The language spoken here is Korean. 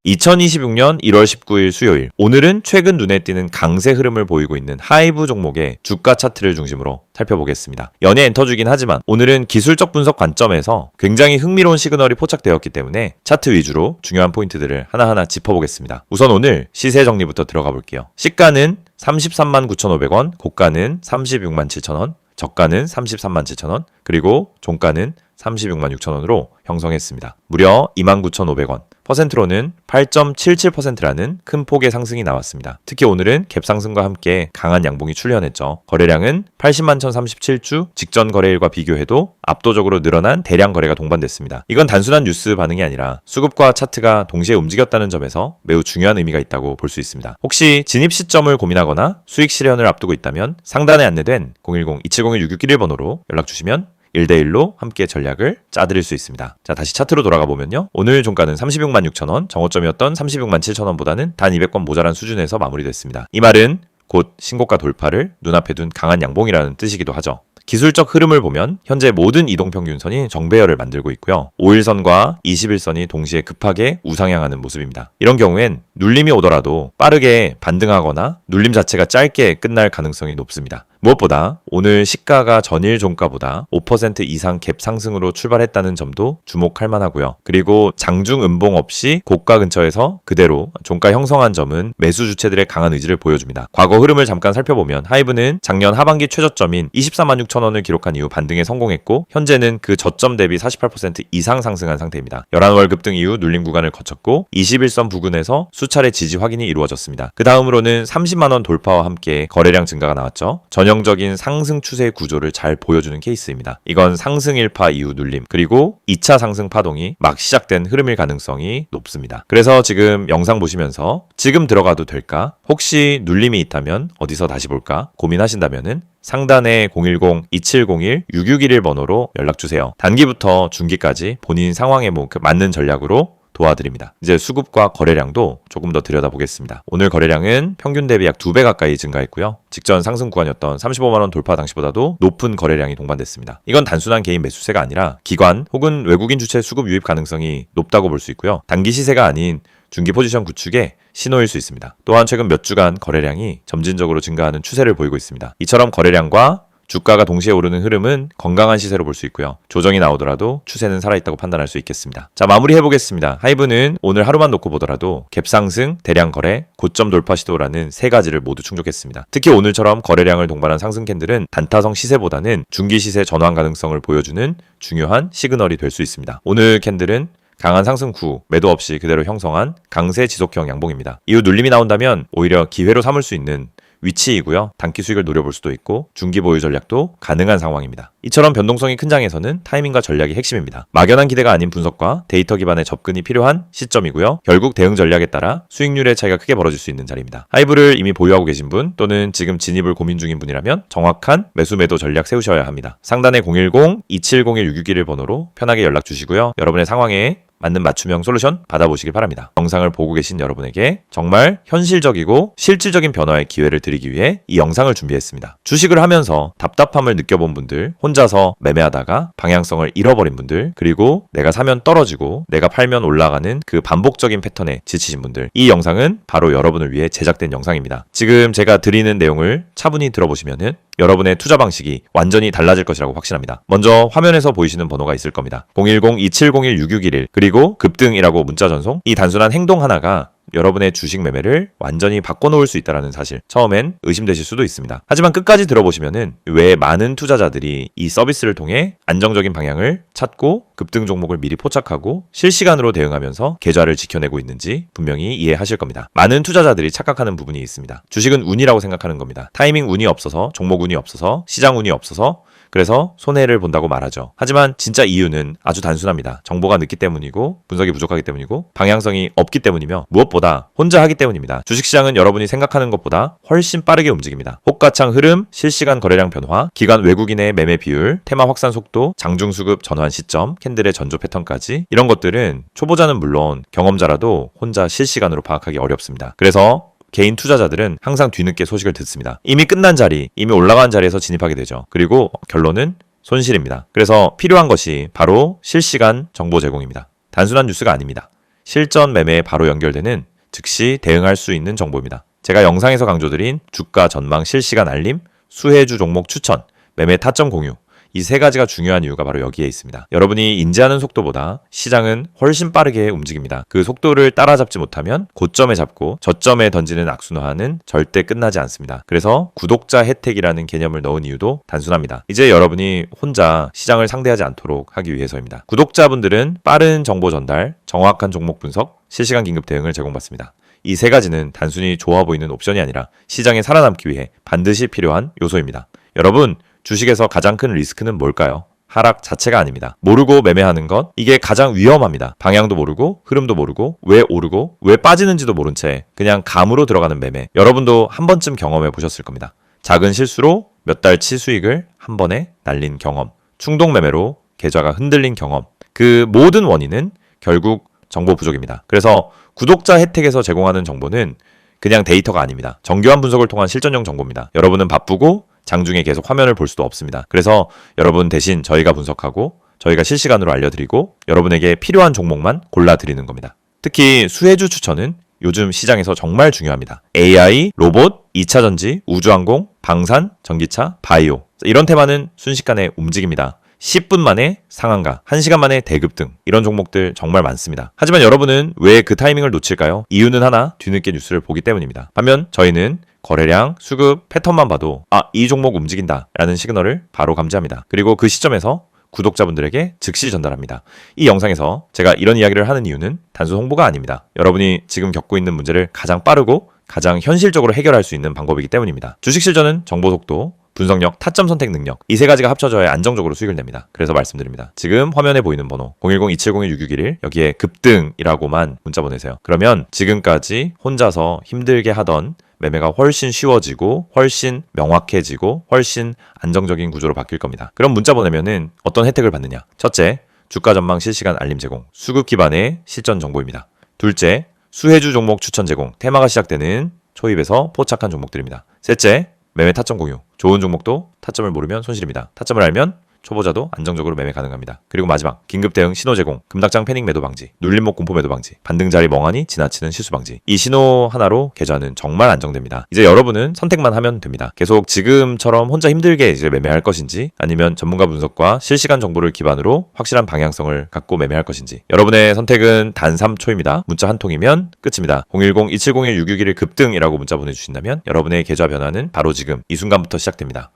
2026년 1월 19일 수요일, 오늘은 최근 눈에 띄는 강세 흐름을 보이고 있는 하이브 종목의 주가 차트를 중심으로 살펴보겠습니다. 연예 엔터주긴 하지만 오늘은 기술적 분석 관점에서 굉장히 흥미로운 시그널이 포착되었기 때문에 차트 위주로 중요한 포인트들을 하나하나 짚어보겠습니다. 우선 오늘 시세 정리부터 들어가 볼게요. 시가는 33만 9,500원, 고가는 36만 7천원, 저가는 33만 7천원, 그리고 종가는 36만 6천원으로 형성했습니다. 무려 29,500원. 퍼센트로는 8.77%라는 큰 폭의 상승이 나왔습니다. 특히 오늘은 갭 상승과 함께 강한 양봉이 출현했죠. 거래량은 80만 1,037주, 직전 거래일과 비교해도 압도적으로 늘어난 대량 거래가 동반됐습니다. 이건 단순한 뉴스 반응이 아니라 수급과 차트가 동시에 움직였다는 점에서 매우 중요한 의미가 있다고 볼 수 있습니다. 혹시 진입 시점을 고민하거나 수익 실현을 앞두고 있다면 상단에 안내된 010-270-6611번호로 연락 주시면 1대1로 함께 전략을 짜드릴 수 있습니다. 자, 다시 차트로 돌아가 보면요. 오늘 종가는 36만 6천원, 정오점이었던 36만 7천원보다는 단 200건 모자란 수준에서 마무리됐습니다. 이 말은 곧 신고가 돌파를 눈앞에 둔 강한 양봉이라는 뜻이기도 하죠. 기술적 흐름을 보면 현재 모든 이동평균선이 정배열을 만들고 있고요. 5일선과 21선이 동시에 급하게 우상향하는 모습입니다. 이런 경우엔 눌림이 오더라도 빠르게 반등하거나 눌림 자체가 짧게 끝날 가능성이 높습니다. 무엇보다 오늘 시가가 전일 종가보다 5% 이상 갭 상승으로 출발했다는 점도 주목할 만하고요. 그리고 장중 음봉 없이 고가 근처에서 그대로 종가 형성한 점은 매수 주체들의 강한 의지를 보여줍니다. 과거 흐름을 잠깐 살펴보면 하이브는 작년 하반기 최저점인 24만 6천원을 기록한 이후 반등에 성공했고 현재는 그 저점 대비 48% 이상 상승한 상태입니다. 11월 급등 이후 눌림 구간을 거쳤고 21선 부근에서 수차례 지지 확인이 이루어졌습니다. 그 다음으로는 30만원 돌파와 함께 거래량 증가가 나왔죠. 전형적인 상승 추세의 구조를 잘 보여주는 케이스입니다. 이건 상승 일파 이후 눌림, 그리고 2차 상승 파동이 막 시작된 흐름일 가능성이 높습니다. 그래서 지금 영상 보시면서 지금 들어가도 될까? 혹시 눌림이 있다면 어디서 다시 볼까? 고민하신다면은 상단에 010-2701-6611번호로 연락주세요. 단기부터 중기까지 본인 상황에 맞는 전략으로 도와드립니다. 이제 수급과 거래량도 조금 더 들여다보겠습니다. 오늘 거래량은 평균 대비 약 2배 가까이 증가했고요. 직전 상승 구간이었던 35만원 돌파 당시보다도 높은 거래량이 동반됐습니다. 이건 단순한 개인 매수세가 아니라 기관 혹은 외국인 주체 수급 유입 가능성이 높다고 볼 수 있고요. 단기 시세가 아닌 중기 포지션 구축의 신호일 수 있습니다. 또한 최근 몇 주간 거래량이 점진적으로 증가하는 추세를 보이고 있습니다. 이처럼 거래량과 주가가 동시에 오르는 흐름은 건강한 시세로 볼 수 있고요. 조정이 나오더라도 추세는 살아있다고 판단할 수 있겠습니다. 자, 마무리해보겠습니다. 하이브는 오늘 하루만 놓고 보더라도 갭상승, 대량 거래, 고점 돌파 시도라는 세 가지를 모두 충족했습니다. 특히 오늘처럼 거래량을 동반한 상승 캔들은 단타성 시세보다는 중기 시세 전환 가능성을 보여주는 중요한 시그널이 될 수 있습니다. 오늘 캔들은 강한 상승 후 매도 없이 그대로 형성한 강세 지속형 양봉입니다. 이후 눌림이 나온다면 오히려 기회로 삼을 수 있는 위치이고요. 단기 수익을 노려볼 수도 있고 중기 보유 전략도 가능한 상황입니다. 이처럼 변동성이 큰 장에서는 타이밍과 전략이 핵심입니다. 막연한 기대가 아닌 분석과 데이터 기반의 접근이 필요한 시점이고요. 결국 대응 전략에 따라 수익률의 차이가 크게 벌어질 수 있는 자리입니다. 하이브를 이미 보유하고 계신 분 또는 지금 진입을 고민 중인 분이라면 정확한 매수 매도 전략 세우셔야 합니다. 상단에 010-2701-6611번호로 편하게 연락 주시고요. 여러분의 상황에 맞는 맞춤형 솔루션 받아보시길 바랍니다. 영상을 보고 계신 여러분에게 정말 현실적이고 실질적인 변화의 기회를 드리기 위해 이 영상을 준비했습니다. 주식을 하면서 답답함을 느껴본 분들, 혼자서 매매하다가 방향성을 잃어버린 분들, 그리고 내가 사면 떨어지고 내가 팔면 올라가는 그 반복적인 패턴에 지치신 분들, 이 영상은 바로 여러분을 위해 제작된 영상입니다. 지금 제가 드리는 내용을 차분히 들어보시면은 여러분의 투자 방식이 완전히 달라질 것이라고 확신합니다. 먼저 화면에서 보이시는 번호가 있을 겁니다. 010-2701-6611 그리고 급등이라고 문자 전송. 이 단순한 행동 하나가 여러분의 주식 매매를 완전히 바꿔놓을 수 있다는 사실, 처음엔 의심되실 수도 있습니다. 하지만 끝까지 들어보시면은 왜 많은 투자자들이 이 서비스를 통해 안정적인 방향을 찾고 급등 종목을 미리 포착하고 실시간으로 대응하면서 계좌를 지켜내고 있는지 분명히 이해하실 겁니다. 많은 투자자들이 착각하는 부분이 있습니다. 주식은 운이라고 생각하는 겁니다. 타이밍 운이 없어서, 종목 운이 없어서, 시장 운이 없어서 그래서 손해를 본다고 말하죠. 하지만 진짜 이유는 아주 단순합니다. 정보가 늦기 때문이고 분석이 부족하기 때문이고 방향성이 없기 때문이며 무엇보다 혼자 하기 때문입니다. 주식시장은 여러분이 생각하는 것보다 훨씬 빠르게 움직입니다. 호가창 흐름, 실시간 거래량 변화, 기관 외국인의 매매 비율, 테마 확산 속도, 장중수급 전환 시점, 캔들의 전조 패턴까지 이런 것들은 초보자는 물론 경험자라도 혼자 실시간으로 파악하기 어렵습니다. 그래서 개인 투자자들은 항상 뒤늦게 소식을 듣습니다. 이미 끝난 자리, 이미 올라간 자리에서 진입하게 되죠. 그리고 결론은 손실입니다. 그래서 필요한 것이 바로 실시간 정보 제공입니다. 단순한 뉴스가 아닙니다. 실전 매매에 바로 연결되는 즉시 대응할 수 있는 정보입니다. 제가 영상에서 강조드린 주가 전망 실시간 알림, 수혜주 종목 추천, 매매 타점 공유, 이 세 가지가 중요한 이유가 바로 여기에 있습니다. 여러분이 인지하는 속도보다 시장은 훨씬 빠르게 움직입니다. 그 속도를 따라잡지 못하면 고점에 잡고 저점에 던지는 악순환은 절대 끝나지 않습니다. 그래서 구독자 혜택이라는 개념을 넣은 이유도 단순합니다. 이제 여러분이 혼자 시장을 상대하지 않도록 하기 위해서입니다. 구독자분들은 빠른 정보 전달, 정확한 종목 분석, 실시간 긴급 대응을 제공받습니다. 이 세 가지는 단순히 좋아 보이는 옵션이 아니라 시장에 살아남기 위해 반드시 필요한 요소입니다. 여러분, 주식에서 가장 큰 리스크는 뭘까요? 하락 자체가 아닙니다. 모르고 매매하는 것, 이게 가장 위험합니다. 방향도 모르고, 흐름도 모르고, 왜 오르고, 왜 빠지는지도 모른 채 그냥 감으로 들어가는 매매. 여러분도 한 번쯤 경험해 보셨을 겁니다. 작은 실수로 몇 달치 수익을 한 번에 날린 경험, 충동 매매로 계좌가 흔들린 경험. 그 모든 원인은 결국 정보 부족입니다. 그래서 구독자 혜택에서 제공하는 정보는 그냥 데이터가 아닙니다. 정교한 분석을 통한 실전용 정보입니다. 여러분은 바쁘고 장중에 계속 화면을 볼 수도 없습니다. 그래서 여러분 대신 저희가 분석하고 저희가 실시간으로 알려드리고 여러분에게 필요한 종목만 골라드리는 겁니다. 특히 수혜주 추천은 요즘 시장에서 정말 중요합니다. AI, 로봇, 2차전지, 우주항공, 방산, 전기차, 바이오 이런 테마는 순식간에 움직입니다. 10분 만에 상한가, 1시간 만에 대급 등 이런 종목들 정말 많습니다. 하지만 여러분은 왜 그 타이밍을 놓칠까요? 이유는 하나, 뒤늦게 뉴스를 보기 때문입니다. 반면 저희는 거래량, 수급, 패턴만 봐도 이 종목 움직인다 라는 시그널을 바로 감지합니다. 그리고 그 시점에서 구독자분들에게 즉시 전달합니다. 이 영상에서 제가 이런 이야기를 하는 이유는 단순 홍보가 아닙니다. 여러분이 지금 겪고 있는 문제를 가장 빠르고 가장 현실적으로 해결할 수 있는 방법이기 때문입니다. 주식 실전은 정보 속도, 분석력, 타점 선택 능력 이 세 가지가 합쳐져야 안정적으로 수익을 냅니다. 그래서 말씀드립니다. 지금 화면에 보이는 번호 010-2701-6611 여기에 급등이라고만 문자 보내세요. 그러면 지금까지 혼자서 힘들게 하던 매매가 훨씬 쉬워지고 훨씬 명확해지고 훨씬 안정적인 구조로 바뀔 겁니다. 그럼 문자 보내면은 어떤 혜택을 받느냐? 첫째, 주가 전망 실시간 알림 제공, 수급 기반의 실전 정보입니다. 둘째, 수혜주 종목 추천 제공, 테마가 시작되는 초입에서 포착한 종목들입니다. 셋째, 매매 타점 공유, 좋은 종목도 타점을 모르면 손실입니다. 타점을 알면 초보자도 안정적으로 매매 가능합니다. 그리고 마지막, 긴급 대응 신호 제공, 금닥장 패닉 매도 방지, 눌림목 공포 매도 방지, 반등 자리 멍하니 지나치는 실수 방지. 이 신호 하나로 계좌는 정말 안정됩니다. 이제 여러분은 선택만 하면 됩니다. 계속 지금처럼 혼자 힘들게 이제 매매할 것인지 아니면 전문가 분석과 실시간 정보를 기반으로 확실한 방향성을 갖고 매매할 것인지 여러분의 선택은 단 3초입니다. 문자 한 통이면 끝입니다. 010-2701-6611 급등이라고 문자 보내주신다면 여러분의 계좌 변화는 바로 지금 이 순간부터 시작됩니다.